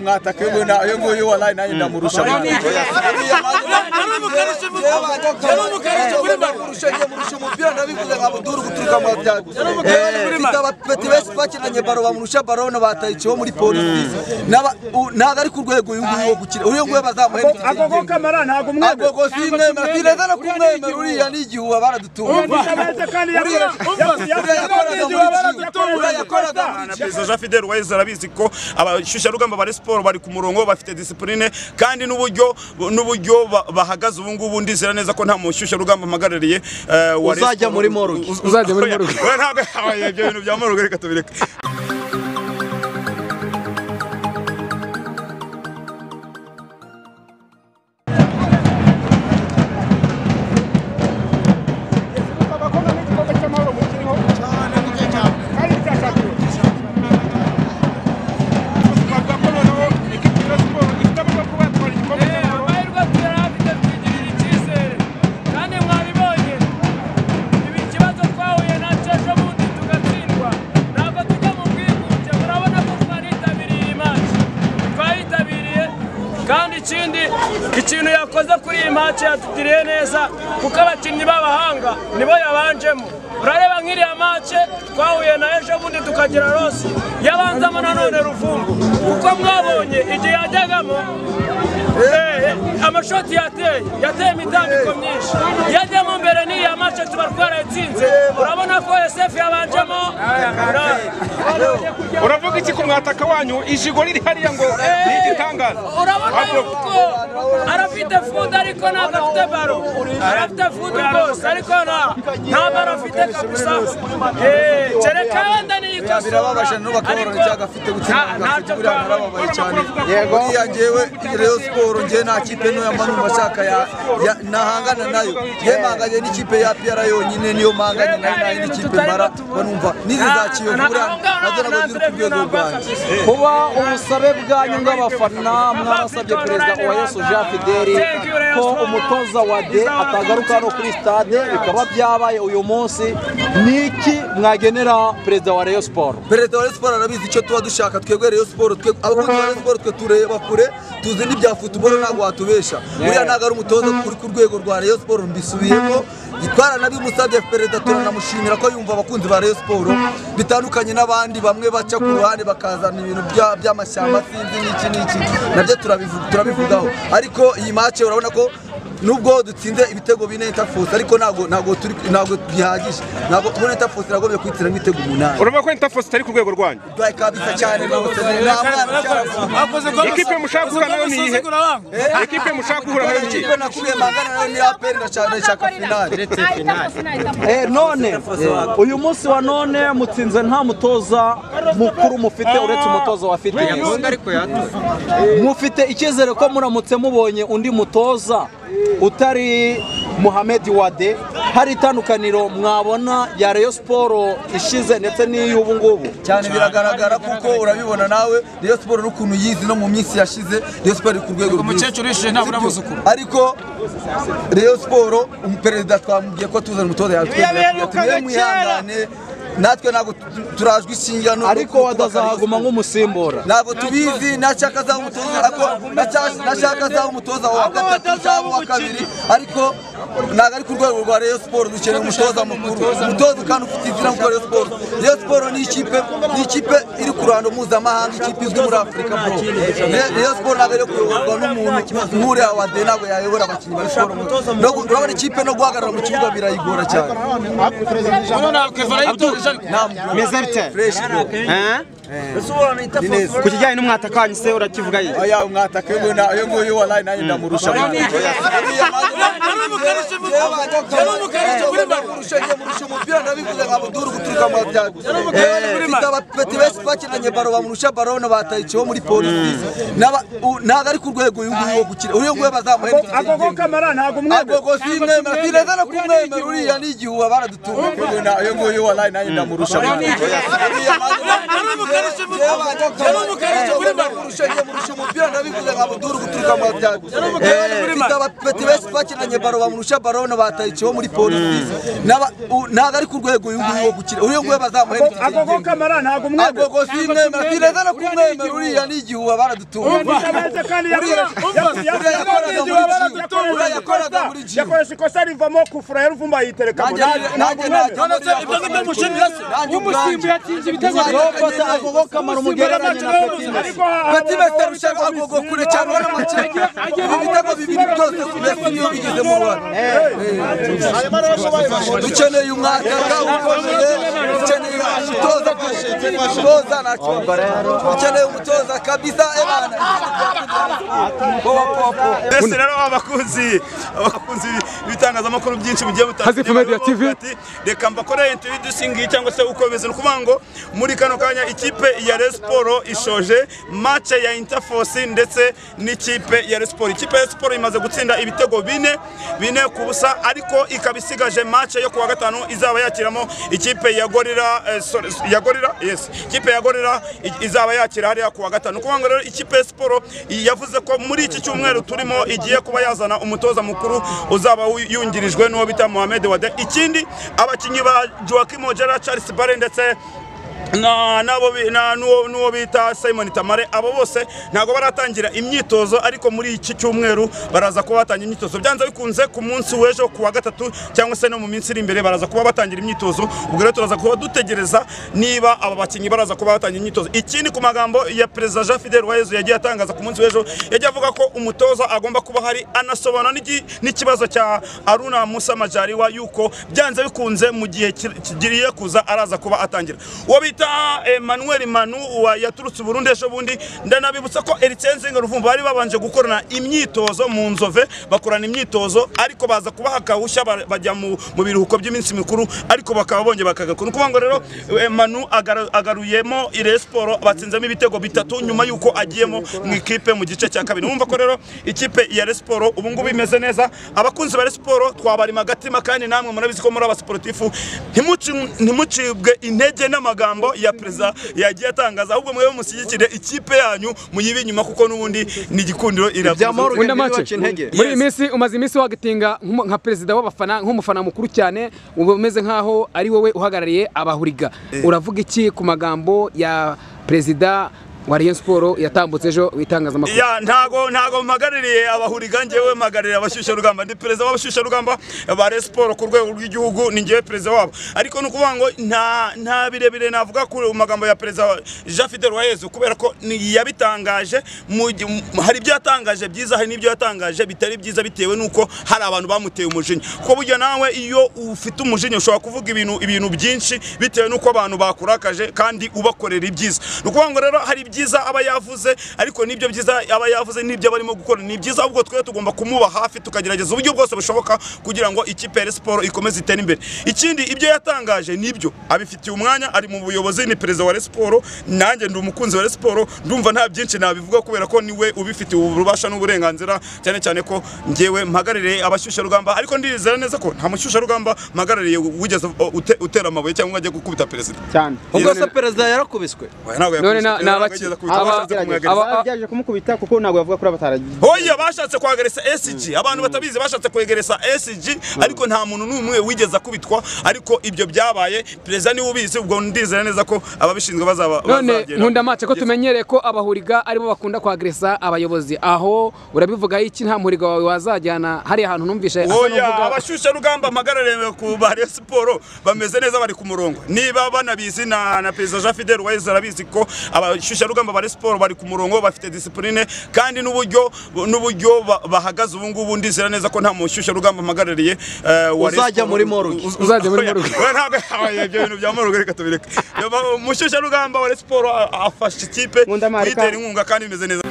umwataka yo nguyu wallahi nayo ndamurusha umupira ndabivuze nka Buduru guturuka mu byago abapeti bese bakinanye baro bamurusha baro no batayikiho muri polisi naga ari ku rwego wo gukira uriyo ngwe bazamuhe agogo kamara ntago umwe agogo simwe matireza no kumweme uriya nigihuwa baradutunga Perezida Jean Fidel Waiza arabizi ko abashusha rugamba bari sport bari ku murongo bafite discipline kandi n'uburyo bahagaze ubu ngubu ndizera neza ko nta mushusha rugamba magarariye uzajya muri moruge ntabwo ibyo bintu bya moruge reka tubireke ikintu yakoze kuri iyi match yatugiriye neza kuko abakinnyi b'abahanga nibo yabanjemo urareba nk'iriya match twahuye na ejo bundi tukagira Rosi yabanzamo nanone Ruvumbu kuko mwabonye igihe yajyagamo amashoti yateye imitambiko myinshi yajyamo mbere n'iya match tubarwara yatsinze urabona ko SF yabanjemo uravuga iki ku mwataka wanyu ijigo riri hariya ngo n'igitangaza urabona yuko arafite fundi ariko ntabwo afite baro arafite fundi rwose ariko nta baro afite kabisa kereka wenda niyikosora birababaje n'ubakabona cyagafite gutsinda birababaye cyane yego yangewe Rayon Sport nge nta kipe no yamanu mashaka nahangana nayo yemanganye n'ikipe ya PR yonyine niyo manganye nayo n'ikipe mara banumva nizizakiye vura nadera ngo ziri kugeza rwanje kuba ubusabe bwanyu ng'abafana mwabasabye perezida wa Yesu Jean Fidel ko umutoza wa D atagaruka no kuri stade bikaba byabaye uyu munsi niki mwagenera perezida wa Rayon Sport perezida wa Rayon Sport arabizi icyo tuba dushaka twebwe Rayon Sport abakunzi ba Rayon Sport twe tureba kure tuzi n'ibya football ntabwo watubesha uriya ntabwo ari umutoza kuri ku rwego rwa Rayon Sport mbisubiyemo gitwara nabi musabye perezida turanamushimira ko yumva abakunzi ba Rayon Sport bitandukanye n'abandi bamwe baca ku ruhande bakazana ibintu by'amashyamba sinzi n'iki nabyo turabivugaho ariko iyi match urabona ko nubwo dutsinze ibitego bine Interforce ariko ntabwo bihagije ntabwo kubona Interforce iragomye kwitira ibitego 8 urumva ko Interforce itari ku rwego rwanyu kabisa cyane rwose ekipe mushaka guhura nayo ni ihe ekipe mushaka guhura nayo ni ihe ekipe nakubiye mangana nayo ni APR ndashaka finale none uyu munsi wa none mutsinze nta mutoza mukuru mufite uretse umutoza wa fitness mufite icyizere ko muramutse mubonye undi mutoza utari Mohamed Wade hari itandukaniro mwabona ya Rayon Sport ishize ndetse n'iy'ubu ngubu cyane biragaragara kuko urabibona nawe Rayon Sport n'ukuntu yizi no mu minsi yashize Rayon Sport ku rwego umukecuru yishe ntabwo abuzukuru ariko Rayon Sport umuperezida twamubwiye ko tuzana umutoza yatwemeye mwihangane natwe ntabwo turajwe isingano ariko wadazahaguma nk'umusimbura ntabwo tubizi nashaka za umutoza nashaka za umutoza wa gatatu cyangwa wa kabiri ariko ntabwo ari ku rwego rwa Rayon Sport dukeneye umutoza mukuru umutoza kandi ufite izina muri Rayon Sport Rayon Sport ni ikipe iri ku ruhando mpuzamahanga ikipe izwi muri Afurika bro Rayon Sport ntabwo ari kuyoborwa n'umuntu nk'uriya wa De ntabwo yayobora abakinnyi ba Sport urabona ikipe no guhagarara mu kibuga birayigora cyane meze bite ku kijyanye n'umwataka wanyu se urakivuga ye oya umwataka yo nguyu wallahi nayo ndamurusha umupira ndabivuze nka Buduru guturuka mu byago abapeti bese bakinanye baro bamurusha baro no batayikiho muri polisi ntabwo ari ku rwego wo gukira uriyo ngwe bazamuhe agogo kamara ntago umwe agogo simwe matireza no kumweme uriya nigihuwa baradutunga yo nguyu wallahi nayo ndamurusha umupira nabivuze nka Buduru guturuka mu bya mfite abapeti benshi twakinanye baro bamurusha baro no batayiceho muri polisi ntago ari ku rwego uyu nguyu wo gukina uriyo nguyu bazamuhemba agogo kamara ntago mwemera agogo simwemera sineza no kumwemera uriya ni igihuha baradutunga yakoraga muri jimu yakoresha ikosa rivamo kufura yaruvumba yiterekamo nanjye umusimbi yatsinze ibitego bafata agogo kamara umugereranye na Peti Besterusha agogo kure cyane wana make ibitego bibiri byose kumesa niyo bigeze mu Rwanda dukeneye umwaka ukomeye dukeneye umutoza nacyo dukeneye umutoza kabisa ebana ese rero abakunzi bitangazamakuru byinshi bigiye bitandukanye reka mbakore interview dusingi cyangwa se uko bimeze nukuvuga ngo muri kano kanya ikipe ya Rayon Sport ishoje match ya Interforce ndetse n'ikipe ya Rayon Sport. Ikipe ya Rayon Sport imaze gutsinda ibitego bine ku busa ariko ikabisigaje match yo kuwa gatanu izaba yakiramo ikipe ya Gorilla ikipe ya Gorilla izaba yakira hariya kuwa gatanu. Kuvuga ngo rero ikipe ya Sport yavuze ko muri iki cyumweru turimo igiye kuba yazana umutoza mukuru uzaba yungirijwe n'uwo bita Mohamed Wade. Ikindi abakinyi ba Joachim Ojera, Charles Bare ndetse n'uwo bita Simon Tamare abo bose ntago baratangira imyitozo ariko muri iki cyumweru baraza kuba batangira imyitozo byanze bikunze ku munsi w'ejo kuwa gatatu cyangwa se no mu minsi iri imbere baraza kuba batangira imyitozo. Ubwo rero turaza kuba dutegereza niba aba bakinyi baraza kuba batangira imyitozo. Ikindi ku magambo ya President Jean Fidel Wayezu yagiye atangaza ku munsi w'ejo yagiye avuga ko umutoza agomba kuba hari anasobanura n'ikibazo cya Aruna Musa Majaliwa yuko byanze bikunze mu gihe kigiriye kuza araza kuba atangira. Uwo bita Emmanuel Manu yaturutse Burundi ejo bundi ndanabibutsa ko Ericenze Ruvumbu bari babanje gukorana imyitozo mu Nzove bakorana imyitozo ariko baza kubaha kawushya bajya mu biruhuko by'iminsi mikuru ariko bakaba bonge bakagakora. Kuvuga ngo rero Manu agaruyemo Rayon Sport batsinzemo ibitego bitatu nyuma yuko agiyemo mu ikipe mu gice cya kabiri. Numva ko rero ikipe ya Rayon Sport ubu ngubu imeze neza. Abakunzi ba Rayon Sport twabarima gatima kandi namwe murabizi ko muri abasportifu ntimucibwe intege n'amagambo ya Perezida yagiye atangaza ahubwo mwe mushyigikire ikipe yanyu muyibe inyuma kuko nubundi ni igikundiro muri iminsi umaze iminsi wagatinga nka perezida w'abafana nk'umufana mukuru cyane umeze nkaho ari wowe uhagarariye abahuriga uravuga iki ku magambo ya perezida wa Rayon Sport yatambutse ejo witangazamakuru? Ya ntago mpagaririye abahuriga njyewe mpagaririye abashyushya rugamba ndi perezida w'abashyushya rugamba ba Rayon Sport ku rwego rw'igihugu ni njyewe perezida wabo ariko no kuvuga ngo nta birebire navuga ku magambo ya perezida Jean Fidel Wayezu kubera ko yabitangaje hari ibyo yatangaje byiza hari n'ibyo yatangaje bitari byiza bitewe nuko hari abantu bamuteye umujinya ko burya nawe iyo ufite umujinya ushobora kuvuga ibintu byinshi bitewe nuko abantu bakurakaje kandi ubakorera ibyiza. No kuvuga ngo rero hari byiza aba yavuze ariko nibyo byiza aba yavuze nibyo barimo gukora ni byiza ahubwo twe tugomba kumuba hafi tukagerageza uburyo bwose bushoboka kugira ngo ikipe ya Sport ikomeze itere imbere. Ikindi ibyo yatangaje nibyo abifitiye umwanya ari mu buyobozi ni perezida wa Sport nanjye ndi umukunzi wa Sport ndumva nta byinshi nabivuga kubera ko niwe ubifitiye ububasha n'uburenganzira cyane ko njyewe mpagaririye abashyushya rugamba ariko ndizera neza ko nta mushyushya rugamba mpagaririye wigeze utera amabuye cyangwa ajya gukubita perezida cyane. Ubwo se perezida yarakubiswe none nabaki abajyaje kumukubita kuko ntabwo yavuga kuri abataragiye. Hoya bashatse kwageresa SG abantu batabizi bashatse kwegeresa SG ariko nta muntu n'umwe wigeze akubitwa ariko ibyo byabaye perezida ni ubizi ubwo ndizera neza ko ababishinzwe bazaba none nkunda mace ko tumenyereye ko abahuriga aribo bakunda kwageresa abayobozi aho urabivuga iki nta muhuriga wawe wazajyana hari ahantu numvishe abashyushya rugamba mpagarariye ku ba Rayon Sport bameze neza bari ku murongo niba banabizi na perezida Jean Fidel Wayezu arabizi ko abashyushya rugamba ba Rayon Sport bari ku murongo bafite discipline kandi n'uburyo bahagaze ubu ngubu ndizera neza ko nta mushyushya rugamba mpagarariye uzajya muri moruge ntabwo ibyo bintu bya moruge reka tubireke mushyushya rugamba wa Rayon Sport afashe ikipe kuyitera inkunga kandi imeze neza.